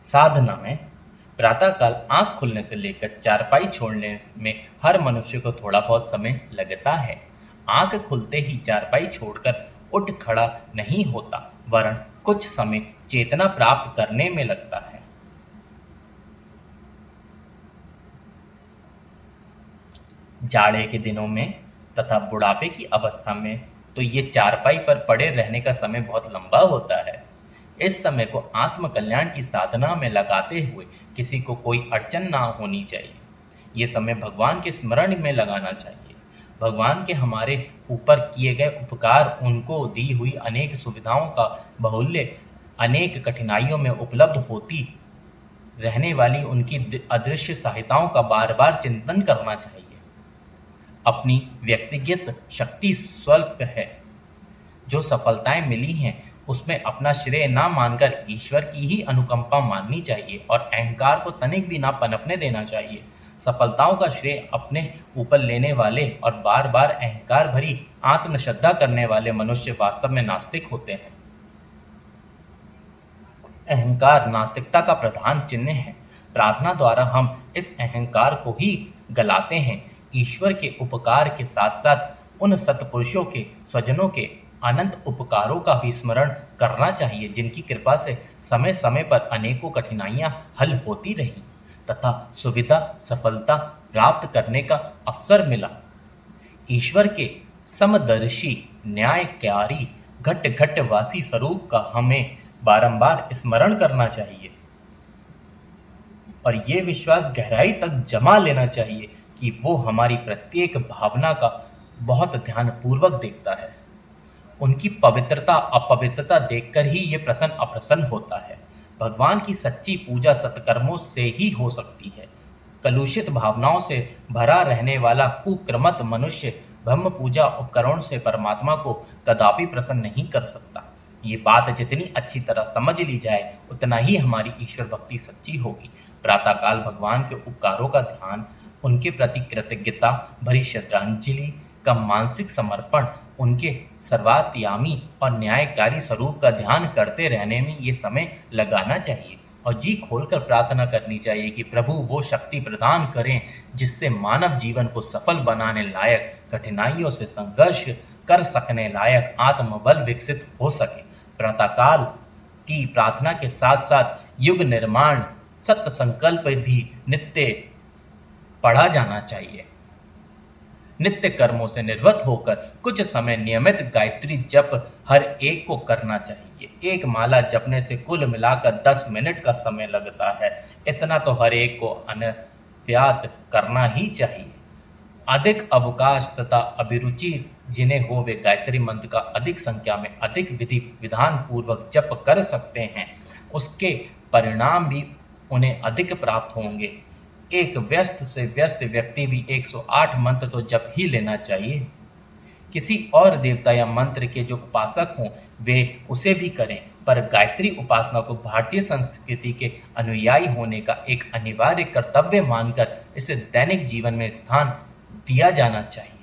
साधना में प्रातःकाल आंख खुलने से लेकर चारपाई छोड़ने में हर मनुष्य को थोड़ा बहुत समय लगता है। आंख खुलते ही चारपाई छोड़कर उठ खड़ा नहीं होता, वरन कुछ समय चेतना प्राप्त करने में लगता है। जाड़े के दिनों में तथा बुढ़ापे की अवस्था में तो ये चारपाई पर पड़े रहने का समय बहुत लंबा होता है। इस समय को आत्म कल्याण की साधना में लगाते हुए किसी को कोई अड़चन ना होनी चाहिए। ये समय भगवान के स्मरण में लगाना चाहिए। भगवान के हमारे ऊपर किए गए उपकार, उनको दी हुई अनेक सुविधाओं का बाहुल्य, अनेक कठिनाइयों में उपलब्ध होती रहने वाली उनकी अदृश्य सहायताओं का बार बार चिंतन करना चाहिए। अपनी व्यक्तिगत शक्ति स्वल्प है, जो सफलताएं मिली हैं उसमें अपना श्रेय ना मानकर ईश्वर की ही अनुकंपा माननी चाहिए और अहंकार को तनिक भी ना पनपने देना चाहिए। सफलताओं का श्रेय अपने ऊपर लेने वाले और बार बार अहंकार भरी आत्मश्रद्धा करने वाले मनुष्य वास्तव में नास्तिक होते हैं। अहंकार नास्तिकता का प्रधान चिन्ह है। प्रार्थना द्वारा हम इस अहंकार को ही गलाते हैं। ईश्वर के उपकार के साथ साथ उन सत्पुरुषों के, स्वजनों के अनंत उपकारों का भी स्मरण करना चाहिए, जिनकी कृपा से समय समय पर अनेकों कठिनाइयां हल होती रही तथा सुविधा सफलता प्राप्त करने का अवसर मिला। ईश्वर के समदर्शी, न्यायकारी, घट घट वासी स्वरूप का हमें बारंबार स्मरण करना चाहिए और ये विश्वास गहराई तक जमा लेना चाहिए कि वो हमारी प्रत्येक भावना का बहुत ध्यानपूर्वक देखता है। उनकी पवित्रता अपवित्रता देखकर ही ये प्रसन्न अप्रसन्न होता है। भगवान की सच्ची पूजा सत्कर्मों से ही हो सकती है। कलुषित भावनाओं से भरा रहने वाला कुक्रमत मनुष्य ब्रह्म पूजा उपकरण से परमात्मा को कदापि प्रसन्न नहीं कर सकता। ये बात जितनी अच्छी तरह समझ ली जाए उतना ही हमारी ईश्वर भक्ति सच्ची होगी। प्रातःकाल भगवान के उपकारों का ध्यान, उनके प्रति कृतज्ञता भरी श्रद्धांजलि का मानसिक समर्पण, उनके सर्वात्यामी और न्यायकारी स्वरूप का ध्यान करते रहने में ये समय लगाना चाहिए और जी खोलकर प्रार्थना करनी चाहिए कि प्रभु वो शक्ति प्रदान करें जिससे मानव जीवन को सफल बनाने लायक, कठिनाइयों से संघर्ष कर सकने लायक आत्मबल विकसित हो सके। प्रातःकाल की प्रार्थना के साथ साथ युग निर्माण सत्य संकल्प भी नित्य पढ़ा जाना चाहिए। नित्य कर्मों से निर्वृत्त होकर कुछ समय नियमित गायत्री जप हर एक को करना चाहिए। एक माला जपने से कुल मिलाकर 10 मिनट का समय लगता है। इतना तो हर एक को अनव्यात करना ही चाहिए। अधिक अवकाश तथा अभिरुचि जिन्हें हो वे गायत्री मंत्र का अधिक संख्या में अधिक विधि विधान पूर्वक जप कर सकते हैं। उसके परिणाम भी उन्हें अधिक प्राप्त होंगे। एक व्यस्त से व्यस्त व्यक्ति भी 108 मंत्र तो जप ही लेना चाहिए। किसी और देवता या मंत्र के जो उपासक हों वे उसे भी करें, पर गायत्री उपासना को भारतीय संस्कृति के अनुयायी होने का एक अनिवार्य कर्तव्य मानकर इसे दैनिक जीवन में स्थान दिया जाना चाहिए।